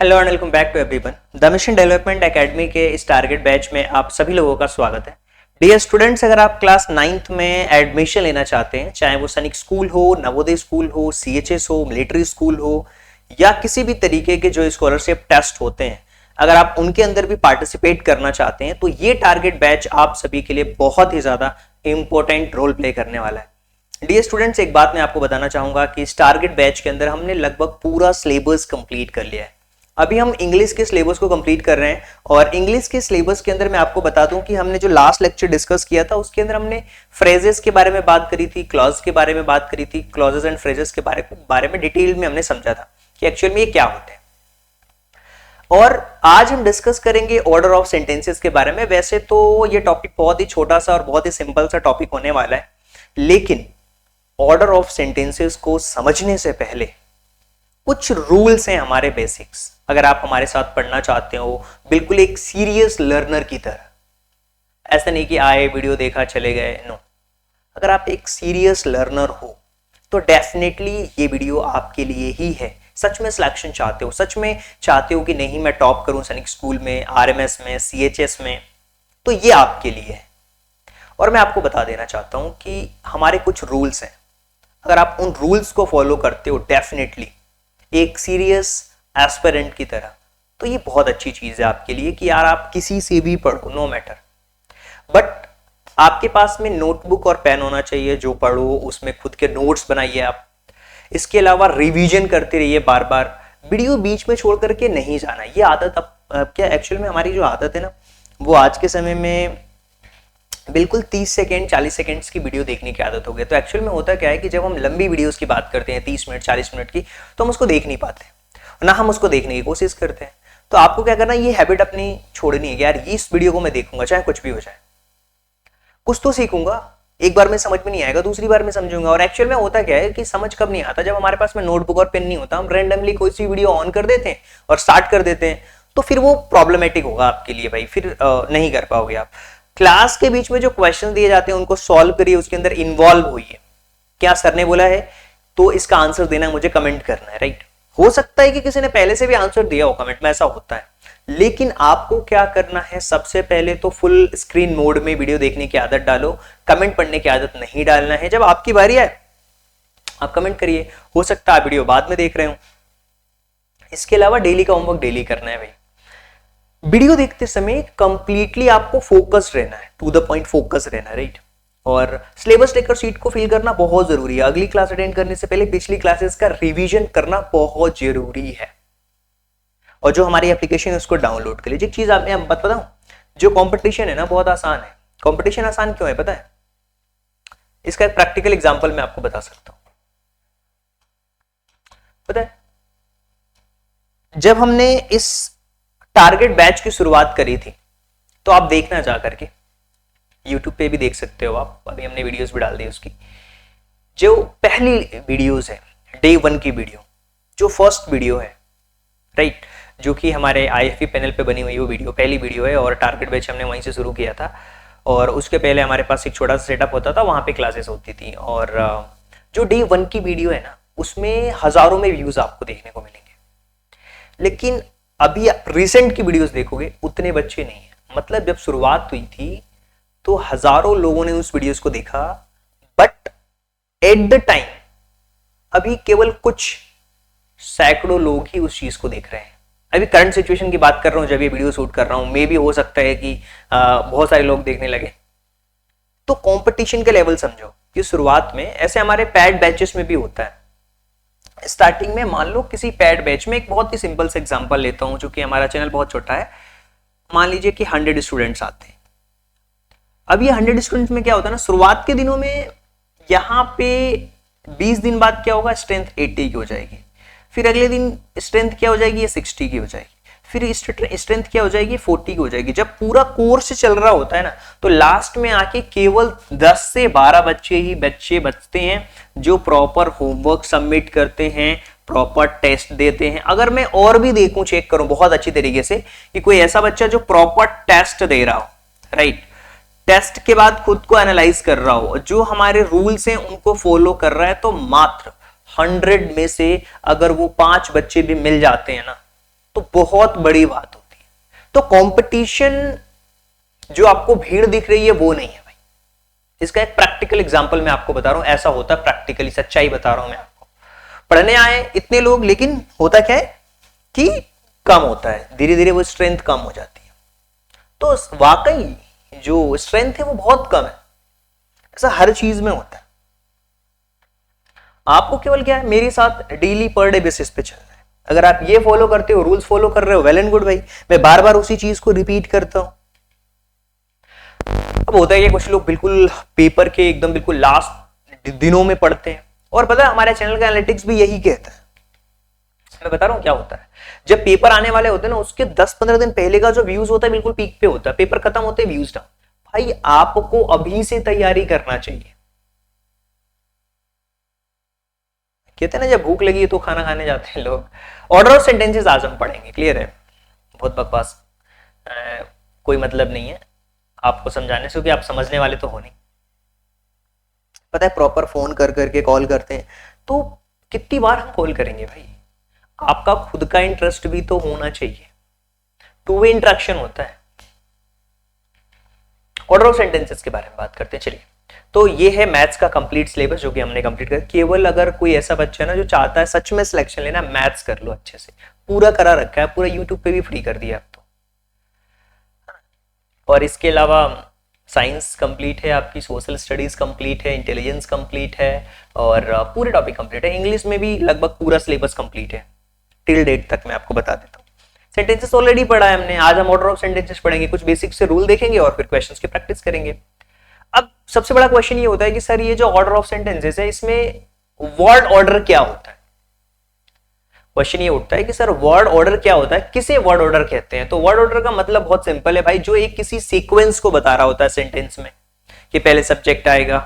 Hello and welcome back to everyone. The mission development academy के इस target batch में आप सभी लोगों का स्वागत है। डियर स्टूडेंट्स, अगर आप क्लास 9th में एडमिशन लेना चाहते हैं, चाहे वो सैनिक स्कूल हो, नवोदय स्कूल हो, सीएचएस हो, मिलिट्री स्कूल हो या किसी भी तरीके के जो स्कॉलरशिप टेस्ट होते हैं, अगर आप उनके अंदर भी पार्टिसिपेट करना चाहते हैं तो ये टारगेट बैच आप सभी के लिए बहुत ही ज्यादा इंपॉर्टेंट रोल प्ले करने वाला है। डियर स्टूडेंट्स, एक बात मैं आपको बताना चाहूंगा कि इस टारगेट बैच के अंदर हमने लगभग पूरा सिलेबस कंप्लीट कर लिया है। अभी हम इंग्लिश के सिलेबस को कंप्लीट कर रहे हैं और इंग्लिश के सिलेबस के अंदर मैं आपको बता दूं कि हमने जो लास्ट लेक्चर डिस्कस किया था उसके अंदर हमने फ्रेजेस के बारे में बात करी थी, क्लॉज के बारे में बात करी थी, क्लॉजेस एंड फ्रेजेस के बारे में डिटेल में हमने समझा था कि एक्चुअल में ये क्या होते हैं। और आज हम डिस्कस करेंगे ऑर्डर ऑफ सेंटेंसेस के बारे में। वैसे तो ये टॉपिक बहुत ही छोटा सा और बहुत ही सिंपल सा टॉपिक होने वाला है, लेकिन ऑर्डर ऑफ सेंटेंसेस को समझने से पहले कुछ रूल्स हैं हमारे बेसिक्स। अगर आप हमारे साथ पढ़ना चाहते हो बिल्कुल एक सीरियस लर्नर की तरह, ऐसा नहीं कि आए वीडियो देखा चले गए, नो। अगर आप एक सीरियस लर्नर हो तो डेफिनेटली ये वीडियो आपके लिए ही है। सच में सिलेक्शन चाहते हो, सच में चाहते हो कि नहीं मैं टॉप करूं सैनिक स्कूल में, आरएमएस में, सीएचएस में, तो ये आपके लिए है। और मैं आपको बता देना चाहता हूं कि हमारे कुछ रूल्स हैं। अगर आप उन रूल्स को फॉलो करते हो डेफिनेटली एक सीरियस एस्पिरेंट की तरह, तो ये बहुत अच्छी चीज है आपके लिए कि यार आप किसी से भी पढ़ो, नो मैटर, बट आपके पास में नोटबुक और पेन होना चाहिए। जो पढ़ो उसमें खुद के नोट्स बनाइए आप। इसके अलावा रिवीजन करते रहिए बार बार, वीडियो बीच में छोड़ करके नहीं जाना। ये आदत अब क्या एक्चुअल में हमारी जो आदत है ना, वो आज के समय में बिल्कुल 30 सेकेंड 40 सेकेंड्स की वीडियो देखने की आदत हो गई। तो एक्चुअल में होता क्या है कि जब हम लंबी वीडियोस की बात करते हैं 30 मिनट 40 मिनट की, तो हम उसको देख नहीं पाते, ना हम उसको देखने की कोशिश करते हैं। तो आपको क्या करना है, ये हैबिट अपनी छोड़नी है कि यार ये इस वीडियो को मैं देखूंगा चाहे कुछ भी हो जाए, कुछ तो सीखूंगा। एक बार में समझ में नहीं आएगा, दूसरी बार में समझूंगा। और एक्चुअल में होता क्या है कि समझ कब नहीं आता, जब हमारे पास में नोटबुक और पेन नहीं होता, हम रैंडमली कोई सी वीडियो ऑन कर देते हैं और स्टार्ट कर देते हैं, तो फिर वो प्रॉब्लमेटिक होगा आपके लिए भाई, फिर नहीं कर पाओगे आप। क्लास के बीच में जो क्वेश्चन दिए जाते हैं उनको सॉल्व करिए, उसके अंदर इन्वॉल्व होइए। क्या सर ने बोला है तो इसका आंसर देना है, मुझे कमेंट करना है, राइट। हो सकता है कि किसी ने पहले से भी आंसर दिया हो कमेंट में, ऐसा होता है, लेकिन आपको क्या करना है, सबसे पहले तो फुल स्क्रीन मोड में वीडियो देखने की आदत डालो, कमेंट पढ़ने की आदत नहीं डालना है। जब आपकी बारी आए आप कमेंट करिए, हो सकता है आप वीडियो बाद में देख रहे हो। इसके अलावा डेली का होमवर्क डेली करना है भाई। वीडियो देखते समय कंप्लीटली आपको फोकस रहना है, टू द पॉइंट फोकस रहना है, राइट। और सिलेबस लेकर शीट को फिल करना बहुत जरूरी है। अगली क्लास अटेंड करने से पहले पिछली क्लासेस का रिवीजन करना बहुत जरूरी है। और जो हमारी एप्लीकेशन है उसको डाउनलोड कर लीजिए। एक चीज मैं बात बताऊं, जो कंपटीशन है ना बहुत आसान है। कंपटीशन आसान क्यों है पता है? इसका एक प्रैक्टिकल एग्जांपल मैं आपको बता सकता हूं। पता है, जब हमने इस टारगेट बैच की शुरुआत करी थी, तो आप देखना जा करके YouTube पे भी देख सकते हो आप, अभी हमने वीडियोस भी डाल दी उसकी। जो पहली वीडियोस है, डे 1 की वीडियो, जो फर्स्ट वीडियो है, राइट, जो कि हमारे IFE पैनल पे बनी हुई वो वीडियो पहली वीडियो है और टारगेट बैच हमने वहीं से शुरू किया था। और उसके पहले हमारे पास एक छोटा सा सेटअप होता था, वहां पे क्लासेस होती थी। और जो डे 1 की वीडियो है ना, उसमें हजारों में व्यूज आपको देखने को मिलेंगे, लेकिन अभी आप रिसेंट की वीडियोस देखोगे उतने बच्चे नहीं है। मतलब जब शुरुआत हुई थी तो हजारों लोगों ने उस वीडियोस को देखा, बट एट द टाइम अभी केवल कुछ सैकड़ों लोग ही उस चीज को देख रहे हैं। अभी करंट सिचुएशन की बात कर रहा हूं, जब ये वीडियो शूट कर रहा हूं, मे भी हो सकता है कि बहुत सारे लोग देखने लगे। तो कंपटीशन का लेवल समझो कि शुरुआत में ऐसे हमारे पैड बैचेस में भी होता है। स्टार्टिंग में मान लो किसी पैड बैच में, एक बहुत ही सिंपल से एग्जांपल लेता हूं, चूंकि हमारा चैनल बहुत छोटा है। मान लीजिए कि 100 स्टूडेंट्स आते हैं। अब ये 100 स्टूडेंट्स में क्या होता है ना, शुरुआत के दिनों में यहाँ पे 20 दिन बाद क्या होगा, स्ट्रेंथ 80 की हो जाएगी। फिर अगले दिन स्ट्रेंथ क्या हो जाएगी, ये 60 की हो जाएगी। फिर स्ट्रेंथ क्या हो जाएगी, 40 की हो जाएगी। जब पूरा कोर्स चल रहा होता है ना, तो लास्ट में आके केवल 10 से 12 बच्चे बचते हैं जो प्रॉपर होमवर्क सबमिट करते हैं, प्रॉपर टेस्ट देते हैं। अगर मैं और भी देखूं, चेक करूं बहुत अच्छी तरीके से कि कोई ऐसा बच्चा जो प्रॉपर टेस्ट दे रहा हो, राइट, टेस्ट के बाद खुद को एनालाइज कर रहा हो, जो हमारे रूल्स हैं उनको फॉलो कर रहा है, तो मात्र 100 में से अगर वो 5 बच्चे भी मिल जाते हैं ना, तो बहुत बड़ी बात होती है। तो कंपटीशन जो आपको भीड़ दिख रही है वो नहीं है भाई। इसका एक प्रैक्टिकल एग्जांपल मैं आपको बता रहा हूं, ऐसा होता है प्रैक्टिकली, सच्चाई बता रहा हूं मैं आपको। पढ़ने आए इतने लोग, लेकिन होता क्या है कि कम होता है, धीरे धीरे वो स्ट्रेंथ कम हो जाती है। तो वाकई जो स्ट्रेंथ है वो बहुत कम है, ऐसा हर चीज में होता है। आपको केवल क्या है, मेरे साथ डेली पर डे बेसिस पे चलना है। अगर आप ये फॉलो करते हो, रूल्स फॉलो कर रहे हो, वेल एंड गुड भाई। मैं बार बार उसी चीज को रिपीट करता हूं। अब होता है कि कुछ लोग बिल्कुल पेपर के एकदम बिल्कुल लास्ट दिनों में पढ़ते हैं, और पता है हमारे चैनल का एनालिटिक्स भी यही कहता है। मैं बता रहा हूं क्या होता है, जब पेपर आने वाले होते हैं ना, उसके 10-15 दिन पहले का जो व्यूज होता है बिल्कुल पीक पे होता है, पेपर खत्म होते हैं व्यूज डाउन। भाई आपको अभी से तैयारी करना चाहिए। कहते हैं ना, जब भूख लगी है तो खाना खाने जाते हैं लोग। ऑर्डर ऑफ सेंटेंसेस आज हम पढ़ेंगे, क्लियर है? बहुत बकवास, कोई मतलब नहीं है आपको समझाने से, क्योंकि आप समझने वाले तो हो नहीं। पता है प्रॉपर फोन कर करके कॉल करते हैं, तो कितनी बार हम कॉल करेंगे भाई? आपका खुद का इंटरेस्ट भी तो होना चाहिए, टू वे इंटरेक्शन होता है। ऑर्डर ऑफ सेंटेंसेस के बारे में बात करते हैं, चलिए। तो ये है मैथ्स का कंप्लीट सिलेबस जो कि हमने कंप्लीट कर। केवल अगर कोई ऐसा बच्चा है ना जो चाहता है सच में सिलेक्शन लेना, मैथ्स कर लो अच्छे से, पूरा करा रखा है, पूरा यूट्यूब पे भी फ्री कर दिया अब तो। और इसके अलावा साइंस कंप्लीट है आपकी, सोशल स्टडीज कंप्लीट है, इंटेलिजेंस कंप्लीट है, और पूरे टॉपिक कंप्लीट है। इंग्लिश में भी लगभग पूरा सिलेबस कंप्लीट है टिल डेट तक, मैं आपको बता देता हूँ। सेंटेंसेस ऑलरेडी पढ़ा है हमने, आज हम ऑर्डर ऑफ सेंटेंसेस पढ़ेंगे, कुछ बेसिक से रूल देखेंगे और फिर क्वेश्चंस की प्रैक्टिस करेंगे। अब सबसे बड़ा क्वेश्चन ये होता है कि सर ये जो ऑर्डर ऑफ सेंटेंसेस है इसमें वर्ड ऑर्डर क्या होता है? क्वेश्चन ये उठता है कि सर वर्ड ऑर्डर क्या होता है, किसे वर्ड ऑर्डर कहते हैं? तो वर्ड ऑर्डर का मतलब बहुत सिंपल है भाई, जो एक किसी सीक्वेंस को बता रहा होता है सेंटेंस में, कि पहले सब्जेक्ट आएगा,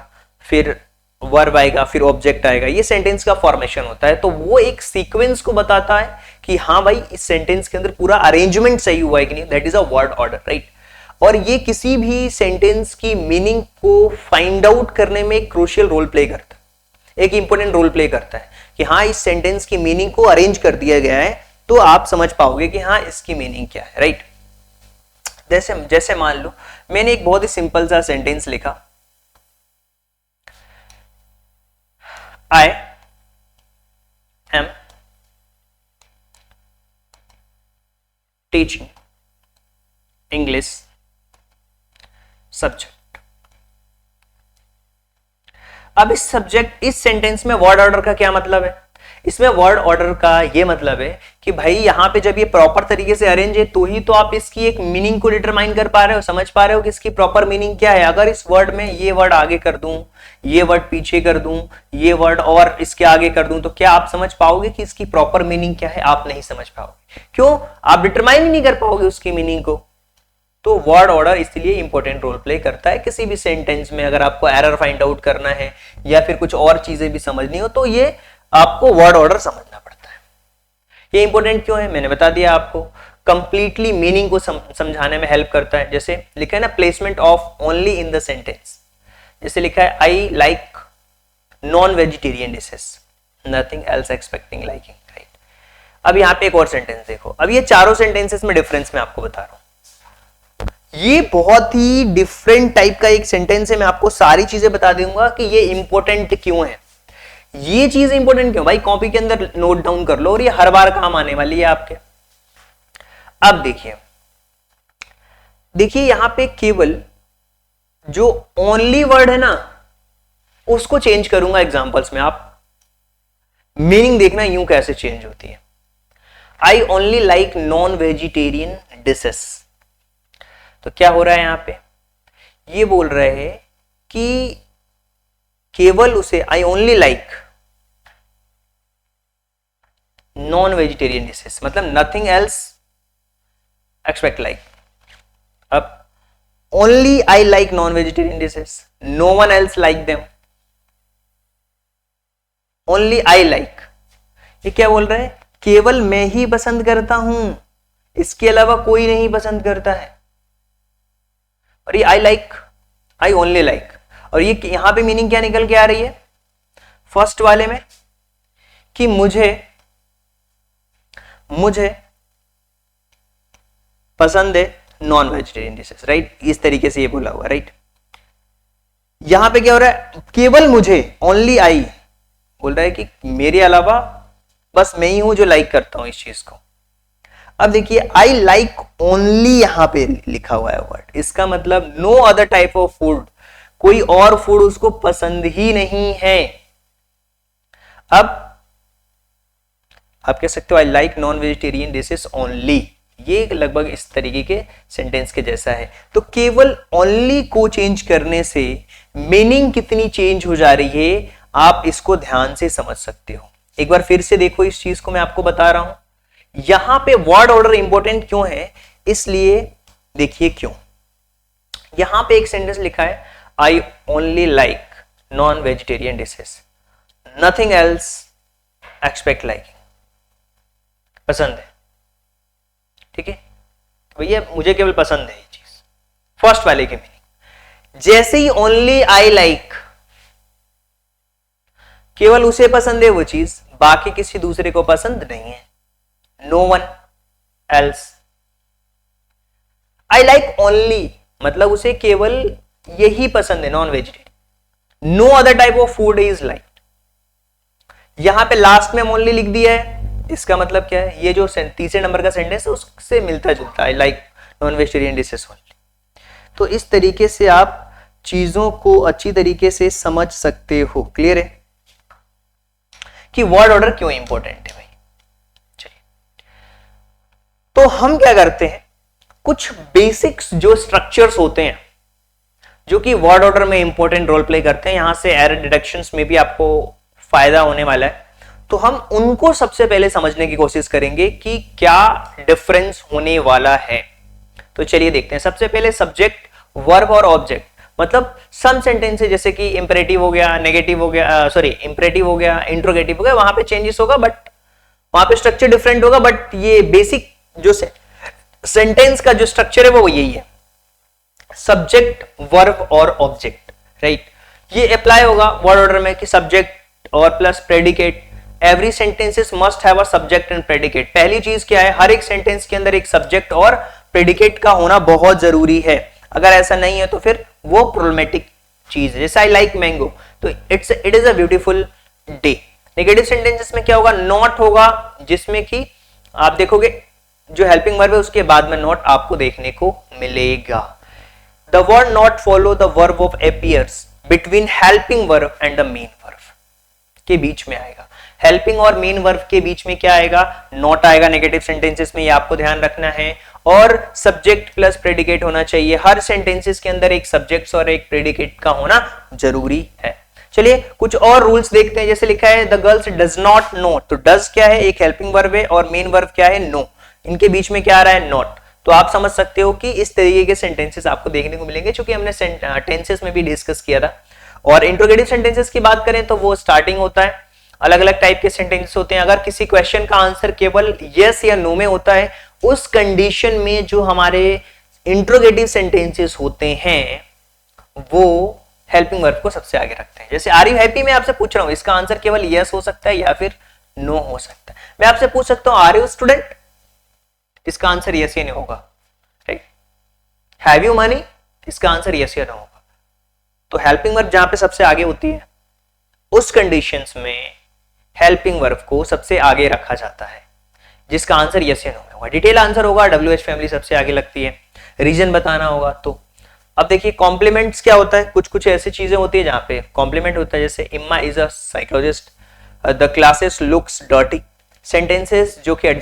फिर वर्ब आएगा, फिर ऑब्जेक्ट आएगा, ये सेंटेंस का फॉर्मेशन होता है। तो वो एक सीक्वेंस को बताता है कि हाँ भाई इस सेंटेंस के अंदर पूरा अरेंजमेंट सही हुआ है कि नहीं, that is a word order, right? और ये किसी भी सेंटेंस की मीनिंग को फाइंड आउट करने में एक क्रूशियल रोल प्ले करता है, एक इंपॉर्टेंट रोल प्ले करता है कि हाँ इस सेंटेंस की मीनिंग को अरेंज कर दिया गया है, तो आप समझ पाओगे कि हाँ इसकी मीनिंग क्या है, राइट? जैसे मान लो मैंने एक बहुत ही सिंपल सा सेंटेंस लिखा, I am teaching English subject. अब इस सब्जेक्ट, इस सेंटेंस में वर्ड ऑर्डर का क्या मतलब है? इसमें वर्ड ऑर्डर का ये मतलब है कि भाई यहां पे जब ये प्रॉपर तरीके से अरेंज है तो ही तो आप इसकी एक मीनिंग को डिटरमाइन कर पा रहे हो, समझ पा रहे हो कि इसकी प्रॉपर मीनिंग क्या है। अगर इस वर्ड में ये वर्ड आगे कर दूं, ये वर्ड पीछे कर दूं, ये वर्ड और इसके आगे कर दूं, तो क्या आप समझ पाओगे कि इसकी प्रॉपर मीनिंग क्या है? आप नहीं समझ पाओगे। क्यों? आप डिटरमाइन ही नहीं कर पाओगे उसकी मीनिंग को। तो वर्ड ऑर्डर इसलिए इंपॉर्टेंट रोल प्ले करता है किसी भी सेंटेंस में। अगर आपको एरर फाइंड आउट करना है या फिर कुछ और चीजें भी समझनी हो तो ये आपको वर्ड ऑर्डर समझना पड़ता है। ये इंपॉर्टेंट क्यों है मैंने बता दिया आपको। कंप्लीटली मीनिंग को समझाने में हेल्प करता है। जैसे लिखा है ना, placement of only in the sentence. जैसे लिखा है, आई like non vegetarian dishes, nothing else expecting liking, right? अब यहाँ पे एक और सेंटेंस देखो। अब ये चारों सेंटेंसेस में डिफरेंस मैं आपको बता रहा हूं। ये बहुत ही डिफरेंट टाइप का एक सेंटेंस है। मैं आपको सारी चीजें बता दूंगा कि ये इंपॉर्टेंट क्यों है, ये चीज इंपॉर्टेंट क्यों। भाई कॉपी के अंदर नोट डाउन कर लो, और ये हर बार काम आने वाली है आपके। अब देखिए यहां पे केवल जो ओनली वर्ड है ना उसको चेंज करूंगा एग्जांपल्स में। आप मीनिंग देखना यूं कैसे चेंज होती है। आई only like non vegetarian dishes, तो क्या हो रहा है यहां पे? ये बोल रहे हैं कि केवल उसे I only like non vegetarian dishes, मतलब नथिंग एल्स एक्सपेक्ट लाइक। अब only I like non vegetarian dishes, no one else like them, only I like. ये क्या बोल रहे हैं? केवल मैं ही पसंद करता हूं, इसके अलावा कोई नहीं पसंद करता है। और ये I like, I only like, और ये यहां पे मीनिंग क्या निकल के आ रही है फर्स्ट वाले में? कि मुझे पसंद है नॉन वेजिटेरियन डिशेस, राइट, इस तरीके से ये बोला हुआ, राइट। यहां पे क्या हो रहा है, केवल मुझे, ओनली आई, बोल रहा है कि मेरे अलावा बस मैं ही हूं जो लाइक करता हूं इस चीज को। अब देखिए आई लाइक ओनली यहां पे लिखा हुआ है वर्ड, इसका मतलब no other type of food, कोई और फूड उसको पसंद ही नहीं है। अब आप कह सकते हो आई like non vegetarian dishes only, ये लगभग इस तरीके के सेंटेंस के जैसा है। तो केवल ओनली को चेंज करने से मीनिंग कितनी चेंज हो जा रही है, आप इसको ध्यान से समझ सकते हो। एक बार फिर से देखो इस चीज को, मैं आपको बता रहा हूं यहां पे वर्ड ऑर्डर इंपॉर्टेंट क्यों है, इसलिए देखिए क्यों। यहां पे एक सेंटेंस लिखा है आई only like non vegetarian dishes, nothing else expect liking, पसंद है, ठीक है भैया, मुझे केवल पसंद है ये चीज, फर्स्ट वाले की मीनिंग। जैसे ही ओनली आई लाइक, केवल उसे पसंद है वो चीज, बाकी किसी दूसरे को पसंद नहीं है, no one else. I like only मतलब उसे केवल यही पसंद है, non vegetarian, no other type of food is like. यहां पे लास्ट में ओनली लिख दिया है, इसका मतलब क्या है, ये जो तीसरे नंबर का सेंटेंस है उससे मिलता जुलता है, आई like non vegetarian dishes only. तो इस तरीके से आप चीजों को अच्छी तरीके से समझ सकते हो। क्लियर है कि वर्ड ऑर्डर क्यों इंपॉर्टेंट है भाई। चलिए, तो हम क्या करते हैं, कुछ बेसिक्स जो स्ट्रक्चर्स होते हैं जो कि वर्ड ऑर्डर में इंपॉर्टेंट रोल प्ले करते हैं, यहां से एरर डिडक्शंस में भी आपको फायदा होने वाला है, तो हम उनको सबसे पहले समझने की कोशिश करेंगे कि क्या डिफरेंस होने वाला है। तो चलिए देखते हैं। सबसे पहले सब्जेक्ट, वर्ब और ऑब्जेक्ट, मतलब सम सेंटेंसेस जैसे कि इंपेरेटिव हो गया, नेगेटिव हो गया, सॉरी इंपेरेटिव हो गया, इंट्रोगेटिव हो गया, वहां पे चेंजेस होगा, बट वहां पे स्ट्रक्चर डिफरेंट होगा, बट ये बेसिक जो सेंटेंस का जो स्ट्रक्चर है वो यही है, सब्जेक्ट, वर्ब और ऑब्जेक्ट, राइट। ये अप्लाई होगा वर्ड ऑर्डर में कि सब्जेक्ट और plus predicate, every sentences must have a subject and predicate. पहली चीज क्या है, हर एक सेंटेंस के अंदर एक सब्जेक्ट और प्रेडिकेट का होना बहुत जरूरी है, अगर ऐसा नहीं है तो फिर वो प्रॉब्लमेटिक चीज है। जैसे आई लाइक मैंगो, तो it is a beautiful day. Negative sentences में क्या होगा, नॉट होगा, जिसमें कि आप देखोगे जो हेल्पिंग वर्ब है उसके बाद में नॉट आपको देखने को मिलेगा। The word not follow the verb of appears between helping verb and the main verb, के बीच में आएगा। हेल्पिंग और मेन वर्ब के बीच में क्या आएगा, नॉट आएगा नेगेटिव सेंटेंसेस में, ये आपको ध्यान रखना है। और सब्जेक्ट प्लस प्रेडिकेट होना चाहिए, हर सेंटेंसेस के अंदर एक सब्जेक्ट और एक प्रेडिकेट का होना जरूरी है। चलिए कुछ और रूल्स देखते हैं। जैसे लिखा है the girls does not know, तो डज क्या है, एक हेल्पिंग वर्ब है, और मेन वर्ब क्या है, नो, इनके बीच में क्या आ रहा है, नॉट। तो आप समझ सकते हो कि इस तरीके के सेंटेंसेस आपको देखने को मिलेंगे, क्योंकि हमने टेंसेस में भी डिस्कस किया था। और इंट्रोगेटिव सेंटेंसेस की बात करें तो वो स्टार्टिंग होता है, अलग अलग टाइप के सेंटेंसेस होते हैं। अगर किसी क्वेश्चन का आंसर केवल यस या नो में होता है, उस कंडीशन में जो हमारे इंट्रोगेटिव सेंटेंसेस होते हैं वो हेल्पिंग वर्ब को सबसे आगे रखते हैं। जैसे आर यू हैप्पी, मैं आपसे पूछ रहा हूं, इसका आंसर केवल यस हो सकता है या फिर नो हो सकता है। मैं आपसे पूछ सकता हूं आर यू स्टूडेंट, इसका आंसर यस या नो होगा, राइट। हैव यू मनी, इसका आंसर यस या नो होगा। तो हेल्पिंग वर्ब जहां पे सबसे आगे होती है उस कंडीशंस में हेल्पिंग वर्ब को सबसे आगे रखा जाता है, जिसका आंसर यस या नो होगा। डिटेल आंसर होगा WH फैमिली सबसे आगे लगती है, रीजन बताना होगा। तो अब देखिए कॉम्प्लीमेंट्स क्या होता है, कुछ कुछ ऐसी चीजें होती है जहां पे कॉम्प्लीमेंट होता है। जैसे Emma is a psychologist, the classes looks dirty, sentences जो कि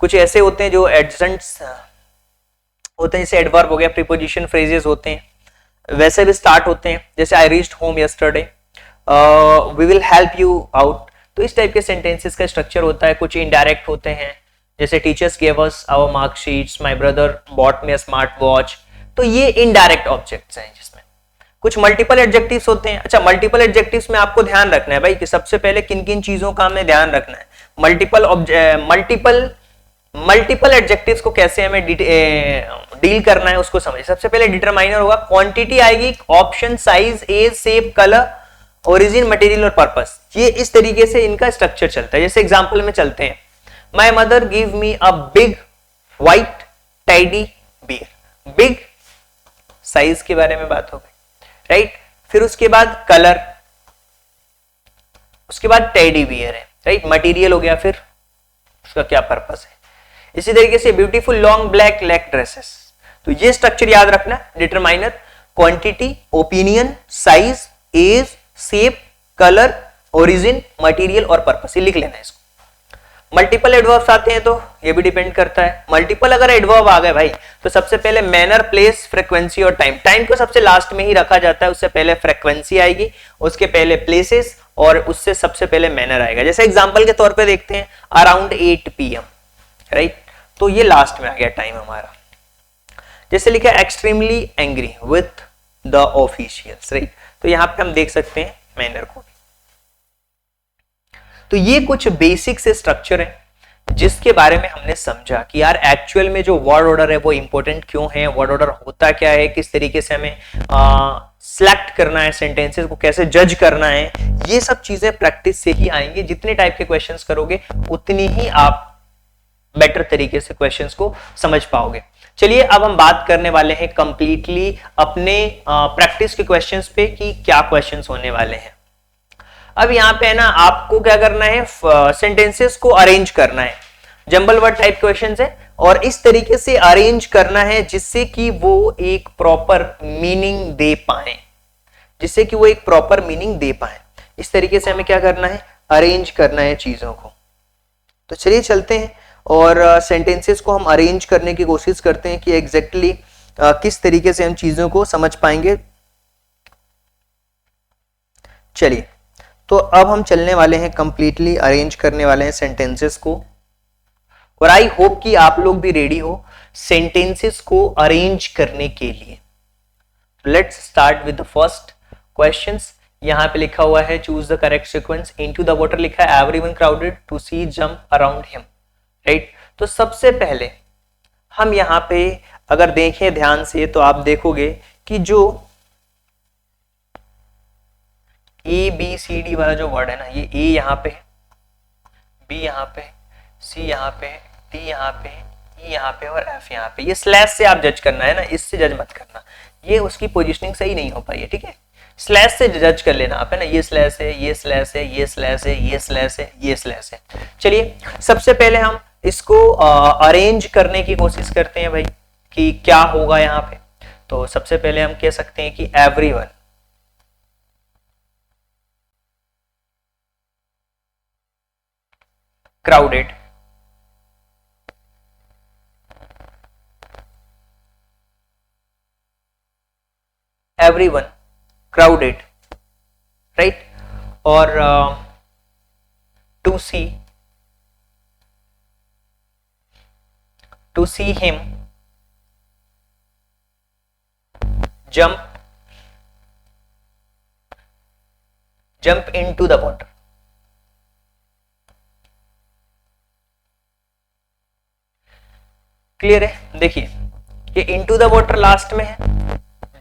कुछ ऐसे होते हैं जो एडजेंट्स होते हैं, जैसे एडवर्ब हो गया, प्रीपोजिशन फ्रेजेस होते हैं, वैसे भी स्टार्ट होते हैं। जैसे I reached home yesterday, we will help you out. तो इस टाइप के सेंटेंसेस का स्ट्रक्चर होता है। कुछ इनडायरेक्ट होते हैं, जैसे teachers gave us our marksheets, my brother bought me a smart watch. तो ये इनडायरेक्ट ऑब्जेक्ट्स हैं, जिसमें कुछ मल्टीपल एडजेक्टिव्स होते हैं। अच्छा, मल्टीपल एडजेक्टिव्स में आपको ध्यान रखना है भाई कि सबसे पहले किन किन चीजों का हमें ध्यान रखना है। मल्टीपल एडजेक्टिव्स को कैसे हमें डील करना है उसको समझिए। सबसे पहले डिटरमाइनर होगा, क्वांटिटी आएगी, option, size, age, shape, colour, origin, material और पर्पस। ये इस तरीके से इनका स्ट्रक्चर चलता है। जैसे एग्जांपल में चलते हैं, my mother give me a big white teddy bear, big size के बारे में बात हो गई, राइट। फिर उसके बाद कलर, उसके बाद टेडी बियर है, राइट। मटेरियल हो गया, फिर उसका क्या पर्पस है। इसी तरीके से beautiful long black leg dresses, तो ये स्ट्रक्चर याद रखना, determiner, quantity, opinion, size, age, shape, colour, origin, material और पर्पस, ये लिख लेना इसको। मल्टीपल एडवर्ब्स आते हैं तो ये भी डिपेंड करता है। मल्टीपल अगर एडवर्ब आ गए भाई तो सबसे पहले मैनर, प्लेस, फ्रीक्वेंसी और टाइम, टाइम को सबसे लास्ट में ही रखा जाता है, उससे पहले फ्रीक्वेंसी आएगी, उसके पहले प्लेसेस और उससे सबसे पहले मैनर आएगा। जैसे एग्जांपल के तौर पे देखते हैं अराउंड 8 PM, राइट, तो ये लास्ट में आ गया टाइम हमारा। जैसे लिखा है extremely angry with the officials, right, तो यहां पे हम देख सकते हैं मैनर को। तो ये कुछ बेसिक से स्ट्रक्चर है जिसके बारे में हमने समझा कि यार एक्चुअल में जो वर्ड ऑर्डर है वो इंपॉर्टेंट क्यों है, वर्ड ऑर्डर होता क्या है, किस तरीके से हमें सिलेक्ट करना है, सेंटेंसेस को कैसे जज करना है, ये सब चीजें प्रैक्टिस से ही आएंगे। जितने टाइप के क्वेश्चंस करोगे उतनी ही आप बेटर तरीके से क्वेश्चंस को समझ पाओगे। चलिए अब हम बात करने वाले हैं कंप्लीटली अपने प्रैक्टिस के क्वेश्चंस पे कि क्या क्वेश्चंस होने वाले हैं। अब यहाँ पे है ना, आपको क्या करना है, सेंटेंसेस को अरेंज करना है, जंबल वर्ड टाइप क्वेश्चंस है, और इस तरीके से अरेंज करना है जिससे कि वो एक प्रॉपर मीनिंग दे पाए, जिससे कि वो एक प्रॉपर मीनिंग दे पाए। इस तरीके से हमें क्या करना है, अरेंज करना है चीजों को। तो चलिए चलते हैं और सेंटेंसेस को हम अरेंज करने की कोशिश करते हैं कि एग्जैक्टली किस तरीके से हम चीजों को समझ पाएंगे। चलिए, तो अब हम चलने वाले हैं, कंप्लीटली अरेंज करने वाले हैं सेंटेंसेस को, और आई होप कि आप लोग भी रेडी हो सेंटेंसेस को अरेंज करने के लिए। Let's start with the first questions. यहां पे लिखा हुआ है choose the correct sequence, into the water लिखा है everyone crowded to see jump around him, right. तो सबसे पहले हम यहां पे अगर देखें ध्यान से तो आप देखोगे कि जो ABCD वाला जो वर्ड है ना, ये A यहाँ पे है, B यहाँ पे है, C यहाँ पे है, D यहाँ पे है, E यहाँ पे और F यहाँ पे। ये स्लैश से आप जज करना है ना, इससे जज मत करना, ये उसकी पोजीशनिंग सही नहीं हो पाई है, ठीक है। स्लैश से जज कर लेना आप, है ना, ये स्लैश है, ये स्लैश है, ये स्लैश है, ये स्लैश है, ये स्लैश है। चलिए सबसे पहले हम इसको अरेंज करने की कोशिश करते हैं भाई कि क्या होगा यहाँ पे। तो सबसे पहले हम कह सकते हैं कि everyone crowded everyone crowded, right, और to see him jump into the water। Clear है। देखिए ये इनटू द वाटर लास्ट में है,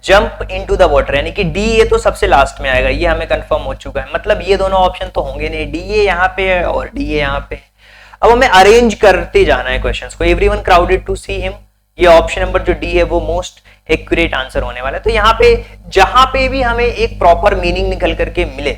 जंप इनटू द वाटर यानी कि डी ए तो सबसे लास्ट में आएगा, ये हमें कंफर्म हो चुका है, मतलब ये दोनों ऑप्शन तो होंगे नहीं, डी ए यहाँ पे है और डी ए यहाँ पे है। अब हमें अरेंज करते जाना है क्वेश्चंस को। Everyone crowded to see him, ये ऑप्शन नंबर जो डी है वो मोस्ट एक्यूरेट आंसर होने वाला है। तो यहाँ पे जहां पे भी हमें एक प्रॉपर मीनिंग निकल करके मिले,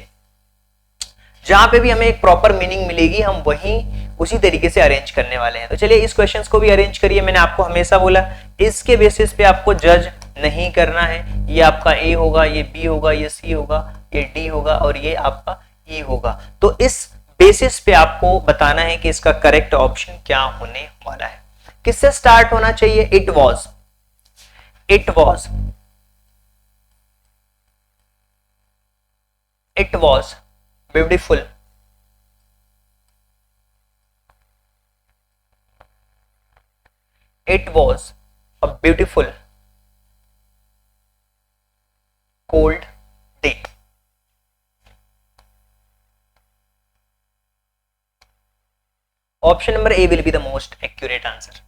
जहां पे भी हमें एक प्रॉपर मीनिंग मिलेगी हम वहीं उसी तरीके से अरेंज करने वाले हैं। तो चलिए इस क्वेश्चंस को भी अरेंज करिए। मैंने आपको हमेशा बोला इसके बेसिस पे आपको जज नहीं करना है, ये आपका ए होगा, ये बी होगा, ये सी होगा, ये डी होगा और ये आपका ई होगा। तो इस बेसिस पे आपको बताना है कि इसका करेक्ट ऑप्शन क्या होने वाला है। किससे स्टार्ट होना चाहिए? It was, it was, it was beautiful, it was a beautiful cold day। Option number A will be the most accurate answer,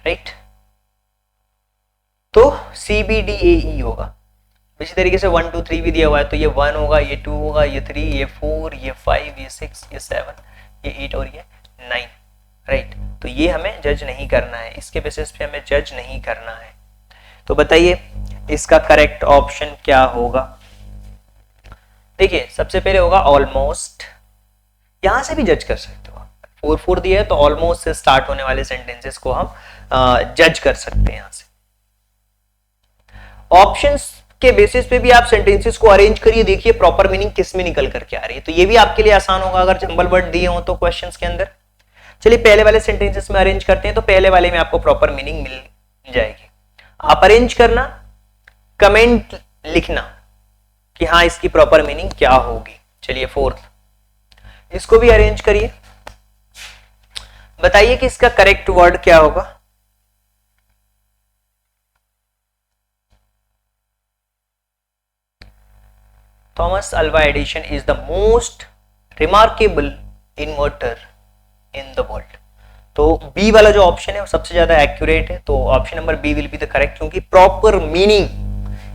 right. तो सी बी डी ए ई होगा। इसी तरीके से 1 2 3 भी दिया हुआ है, तो ये 1 होगा, ये 2 होगा, ये 3, ये 4, ये 5, ये 6, ये 7, ये 8 और ये 9, राइट। तो ये हमें जज नहीं करना है, इसके बेसिस पे हमें जज नहीं करना है। तो बताइए इसका करेक्ट ऑप्शन क्या होगा। देखिए सबसे पहले होगा ऑलमोस्ट, यहां से भी जज कर सकते हो आप, 4 दिया है तो ऑलमोस्ट से स्टार्ट होने वाले सेंटेंसेस को हम जज कर सकते हैं यहां से। ऑप्शंस के बेसिस पे भी आप सेंटेंसेस को अरेंज करिए, देखिए प्रॉपर मीनिंग किस में निकल करके आ रही है, तो ये भी आपके लिए आसान होगा अगर जंबल वर्ड दिए हो तो क्वेश्चंस के अंदर। चलिए पहले वाले सेंटेंसेस में अरेंज करते हैं, तो पहले वाले में आपको प्रॉपर मीनिंग मिल जाएगी। आप अरेंज करना, कमेंट लिखना कि हाँ इसकी प्रॉपर मीनिंग क्या होगी। चलिए 4th, इसको भी अरेंज करिए, बताइए कि इसका करेक्ट वर्ड क्या होगा। Thomas Alva Edison is the most remarkable inverter in the world. तो बी वाला जो ऑप्शन है वो सबसे ज्यादा एक्यूरेट है, तो option number B will be the correct, क्योंकि प्रॉपर मीनिंग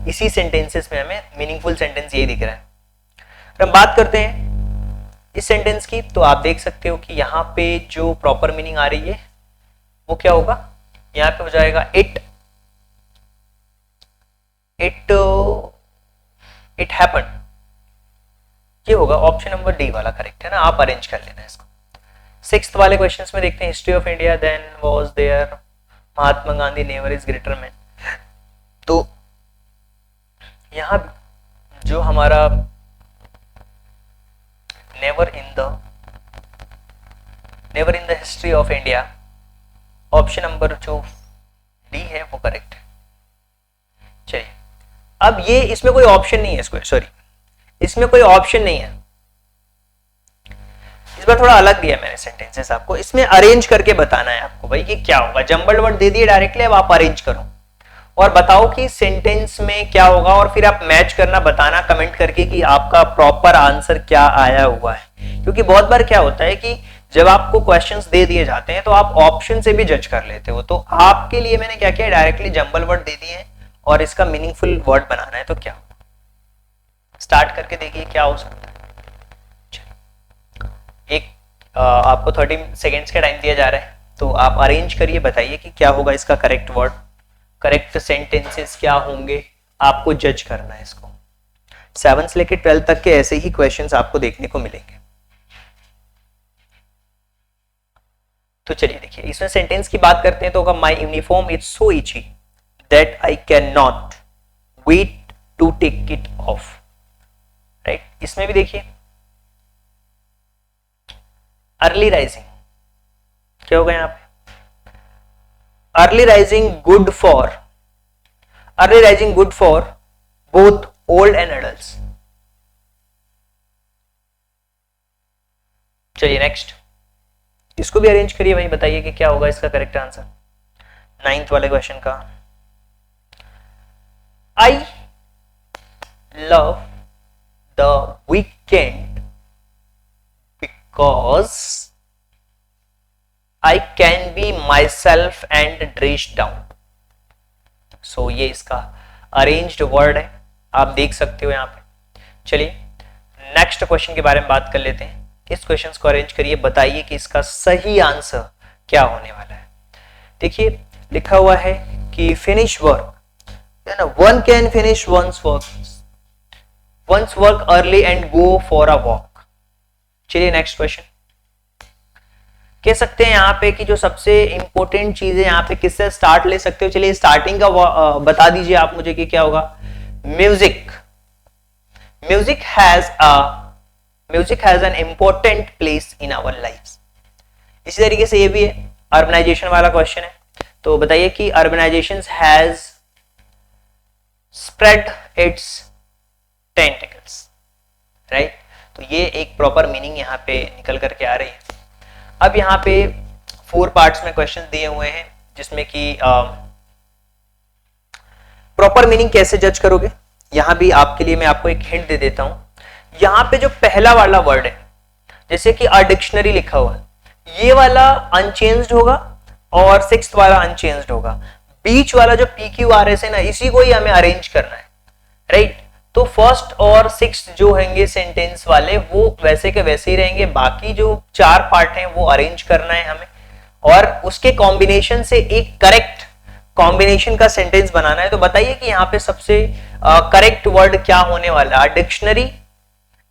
इसी सेंटेंसेस में हमें मीनिंगफुल सेंटेंस ये दिख रहा है। अगर हम बात करते हैं इस सेंटेंस की, तो आप देख सकते हो कि यहाँ पे जो प्रॉपर मीनिंग आ रही है वो क्या होगा, यहाँ पे हो जाएगा इट हैपेंड, ये होगा ऑप्शन नंबर डी वाला करेक्ट है ना, आप अरेंज कर लेना इसको। 6th वाले क्वेश्चंस में देखते हैं, history of India then was there Mahatma Gandhi never is greater man. तो यहां जो हमारा never in the history of India, option number जो डी है वो करेक्ट है। चलिए अब ये इसमें कोई ऑप्शन नहीं है, इसमें कोई ऑप्शन नहीं है, इस बार थोड़ा अलग दिया मैंने सेंटेंसेस आपको, इसमें अरेंज करके बताना है आपको भाई कि क्या होगा। जंबल वर्ड दे दिए डायरेक्टली, अब आप अरेंज करो और बताओ कि सेंटेंस में क्या होगा, और फिर आप मैच करना, बताना कमेंट करके कि आपका प्रॉपर आंसर क्या आया हुआ है। क्योंकि बहुत बार क्या होता है कि जब आपको क्वेश्चंस दे दिए जाते हैं तो आप ऑप्शन से भी जज कर लेते हो, तो आपके लिए मैंने क्या किया, डायरेक्टली जंबल वर्ड दे दिए और इसका मीनिंगफुल वर्ड बनाना है। तो क्या स्टार्ट करके देखिए क्या हो सकता है। एक आपको 30 सेकेंड्स का टाइम दिया जा रहा है, तो आप अरेंज करिए, बताइए कि क्या होगा इसका करेक्ट वर्ड, करेक्ट सेंटेंसेस क्या होंगे, आपको जज करना है इसको। 7 से लेकर 12 तक के ऐसे ही क्वेश्चंस आपको देखने को मिलेंगे। तो चलिए देखिए इसमें सेंटेंस की बात करते हैं, तो होगा my uniform is so itchy that I can not wait to take it off, right. इसमें भी देखिए अर्ली राइजिंग क्या होगा यहां पे, early rising good for both old and adults. चलिए नेक्स्ट, इसको भी अरेंज करिए भाई, बताइए कि क्या होगा इसका करेक्ट आंसर 9th वाले क्वेश्चन का। I love the weekend because I can be myself and dress down। So ये इसका अरेंज्ड वर्ड है, आप देख सकते हो यहाँ पे। चलिए नेक्स्ट क्वेश्चन के बारे में बात कर लेते हैं। इस क्वेश्चन को अरेंज करिए, बताइए कि इसका सही आंसर क्या होने वाला है। देखिए लिखा हुआ है कि finish work, one can finish once work early and go for a walk. चलिए नेक्स्ट क्वेश्चन, कह सकते हैं यहाँ पे कि जो सबसे इंपॉर्टेंट चीज है यहाँ पे किससे स्टार्ट ले सकते हो। चलिए स्टार्टिंग का बता दीजिए आप मुझे कि क्या होगा। Music has an important place in our life. इसी तरीके से ये भी है, अर्बनाइजेशन वाला क्वेश्चन है, तो बताइए कि urbanization has spread its tentacles, right. तो ये एक प्रॉपर मीनिंग यहाँ पे निकल करके आ रही है। अब यहाँ पे 4 पार्ट्स में क्वेश्चन दिए हुए हैं, जिसमें कि प्रॉपर मीनिंग कैसे जज करोगे, यहाँ भी आपके लिए मैं आपको एक हिंट दे देता हूं। यहाँ पे जो पहला वाला वर्ड है, जैसे कि अ डिक्शनरी लिखा हुआ है, ये वाला अनचेंज्ड होगा और 6th वाला अनचेंज्ड होगा। बीच वाला जो PQRS है ना, इसी को ही हमें अरेंज करना है, राइट। तो 1st और 6th जो होंगे सेंटेंस वाले वो वैसे के वैसे ही रहेंगे, बाकी जो 4 पार्ट हैं वो अरेंज करना है हमें। और उसके कॉम्बिनेशन से एक करेक्ट कॉम्बिनेशन का सेंटेंस बनाना है, तो बताइए कि यहाँ पे सबसे करेक्ट वर्ड क्या होने वाला है? Dictionary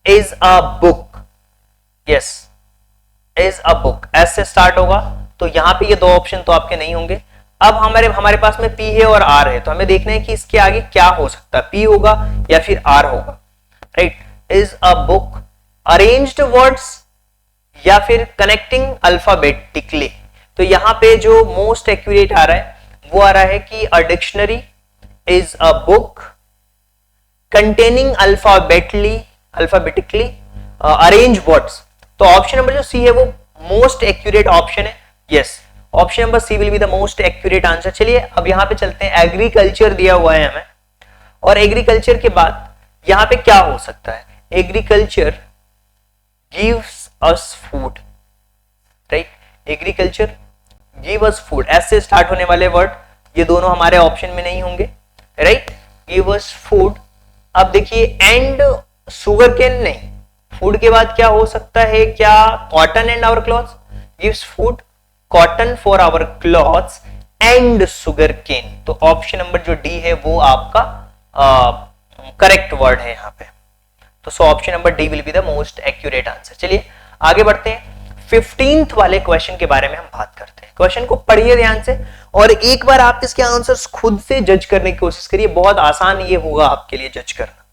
is a book, yes, is a book, S से स्टार्ट होगा, तो यहाँ पे ये दो ऑप्शन तो आपके नहीं होंगे। अब हमारे पास में पी है और आर है, तो हमें देखना है कि इसके आगे क्या हो सकता है, पी होगा या फिर आर होगा, right? Is a book, arranged words या फिर कनेक्टिंग अल्फाबेटिकली। तो यहां पे जो मोस्ट एक्यूरेट आ रहा है वो आ रहा है कि a dictionary is a book containing alphabetically arrange words. तो ऑप्शन नंबर जो सी है वो मोस्ट एक्यूरेट ऑप्शन है, yes, option number C will be the most accurate answer. चलिए अब यहां पे चलते हैं, एग्रीकल्चर दिया हुआ है हमें, और एग्रीकल्चर के बाद यहां पे क्या हो सकता है? Agriculture gives us food, right? Agriculture give us food, S से स्टार्ट होने वाले वर्ड ये दोनों हमारे ऑप्शन में नहीं होंगे, राइट? Give us food. अब देखिए एंड शुगर केन नहीं, फूड के बाद क्या हो सकता है? क्या cotton and our clothes? Gives food, cotton for our clothes and sugar cane. तो ऑप्शन नंबर जो डी है वो आपका करेक्ट वर्ड है यहाँ पे। तो so option number D will be the most accurate answer. चलिए आगे बढ़ते हैं, 15th वाले क्वेश्चन के बारे में हम बात करते हैं। क्वेश्चन को पढ़िए ध्यान से और एक बार आप इसके आंसर्स खुद से जज करने की कोशिश करिए। बहुत आसान ये होगा आपके लिए जज करना,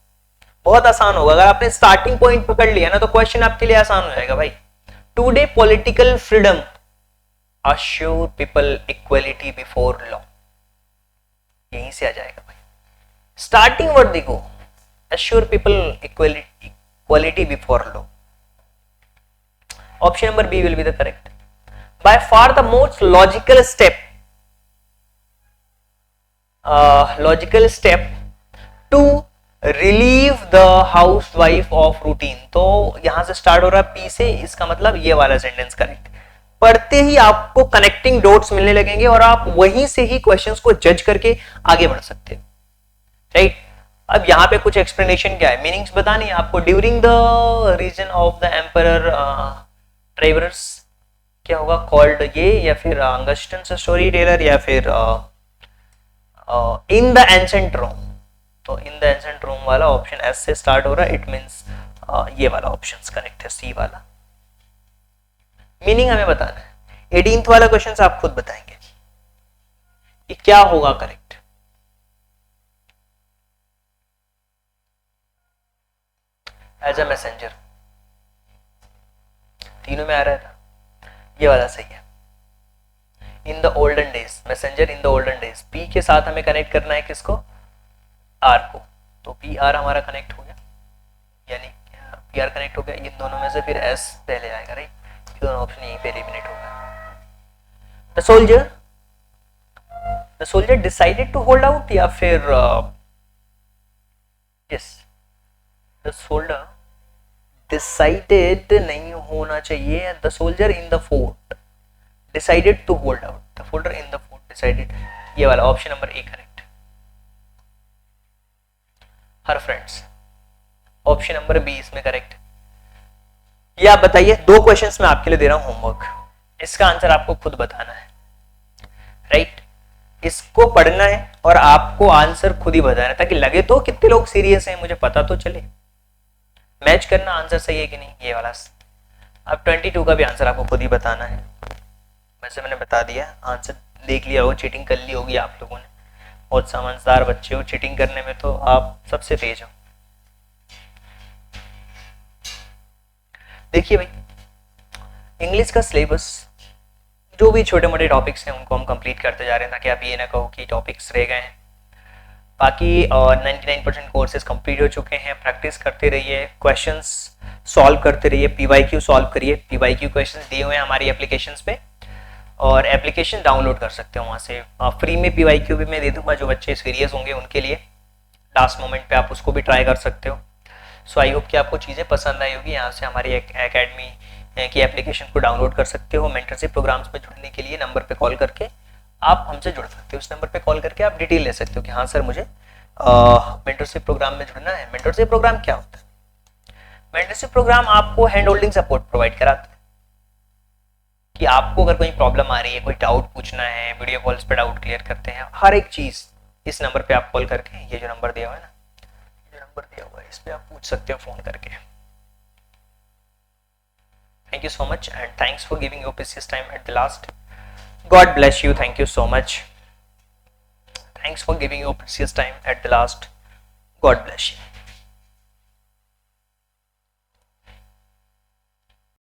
बहुत आसान होगा। अगर आपने स्टार्टिंग पॉइंट पकड़ लिया ना तो क्वेश्चन आपके लिए आसान हो जाएगा भाई। Today political freedom assure people equality before law, यहीं से आ जाएगा भाई। स्टार्टिंग वर्ड देखो, assure people equality before law. Option number B will be the correct. By far the most logical step to relieve the housewife of routine. तो यहां से start हो रहा है पी से, इसका मतलब ये वाला सेंटेंस करेक्ट। पढ़ते ही आपको कनेक्टिंग डॉट्स मिलने लगेंगे और आप वहीं से ही क्वेश्चंस को जज करके आगे बढ़ सकते हैं, राइट? अब यहाँ पे कुछ एक्सप्लेनेशन क्या है, मीनिंग्स बतानी है आपको। During the reason of the emperor Travers, क्या होगा कॉल्ड ये, या फिर अंगस्टन स्टोरी टेलर, या फिर इन द एंसेंट रोम। तो इन द एंसेंट रोम वाला ऑप्शन एस से स्टार्ट हो रहा है, इट मींस ये वाला ऑप्शन करेक्ट है, सी वाला। मीनिंग हमें बताना है। 18th वाला क्वेश्चन आप खुद बताएंगे कि क्या होगा करेक्ट। एज अ मैसेंजर, तीनों में आ रहा था, ये वाला सही है। In the olden days, messenger in the olden days, P के साथ हमें कनेक्ट करना है किसको? आर को। तो पी आर हमारा कनेक्ट हो गया, यानी पी आर कनेक्ट हो गया। इन दोनों में से फिर एस पहले आएगा, राइट? दोनों ऑप्शन यहीं पे एलिमिनेट हो गया। The soldier decided to hold out, या फिर यस, द सोल्जर डिसाइडेड नहीं होना चाहिए, the soldier in the fort decided to hold out, the soldier in the fort decided, ये वाला ऑप्शन नंबर ए करेक्ट। हर फ्रेंड्स, ऑप्शन नंबर बी इसमें correct. ये आप बताइए, दो क्वेश्चंस मैं आपके लिए दे रहा हूं होमवर्क, इसका आंसर आपको खुद बताना है, राइट? इसको पढ़ना है और आपको आंसर खुद ही बताना है, ताकि लगे तो कितने लोग सीरियस हैं मुझे पता तो चले। मैच करना आंसर सही है कि नहीं, ये वाला। अब 22 का भी आंसर आपको खुद ही बताना है। वैसे मैंने बता दिया, आंसर देख लिया होगा, चीटिंग कर ली होगी आप लोगों ने। बहुत समझदार बच्चे हो, चीटिंग करने में तो आप सबसे तेज हो। देखिए भाई, इंग्लिश का सिलेबस जो भी छोटे मोटे टॉपिक्स हैं उनको हम कंप्लीट करते जा रहे हैं, ताकि आप ये ना कहो कि टॉपिक्स रह गए हैं। बाकी 99% कोर्सेज कंप्लीट हो चुके हैं। प्रैक्टिस करते रहिए, क्वेश्चंस सॉल्व करते रहिए, पीवाईक्यू सॉल्व करिए। पीवाईक्यू क्वेश्चंस दिए हुए हैं हमारी एप्लीकेशंस पे, और एप्लीकेशन डाउनलोड कर सकते हो वहाँ से। फ्री में पीवाईक्यू भी मैं दे दूंगा, जो बच्चे सीरियस होंगे उनके लिए लास्ट मोमेंट पे आप उसको भी ट्राई कर सकते हो। सो आई होप कि आपको चीज़ें पसंद आई होगी। यहाँ से हमारी एकेडमी की एप्लीकेशन को डाउनलोड कर सकते हो। मेंटरशिप प्रोग्राम्स में जुड़ने के लिए नंबर पे कॉल करके आप हमसे जुड़ सकते हो। उस नंबर पे कॉल करके आप डिटेल ले सकते हो कि हाँ सर मुझे मेंटरशिप प्रोग्राम में जुड़ना है। मेंटरशिप प्रोग्राम क्या होता है? मेंटरशिप प्रोग्राम आपको हैंड होल्डिंग सपोर्ट प्रोवाइड कराता है। कि आपको अगर कोई प्रॉब्लम आ रही है, कोई डाउट पूछना है, वीडियो कॉल्स पे डाउट क्लियर करते हैं, हर एक चीज़ इस नंबर पे आप कॉल करके, ये जो नंबर दिया हुआ है ना, ये नंबर दिया हुआ है, इस पे आप पूछ सकते हो फ़ोन करके। Thank you so much and thanks for giving your precious time at the last. God bless you, thank you so much, thanks for giving your precious time at the last, God bless you.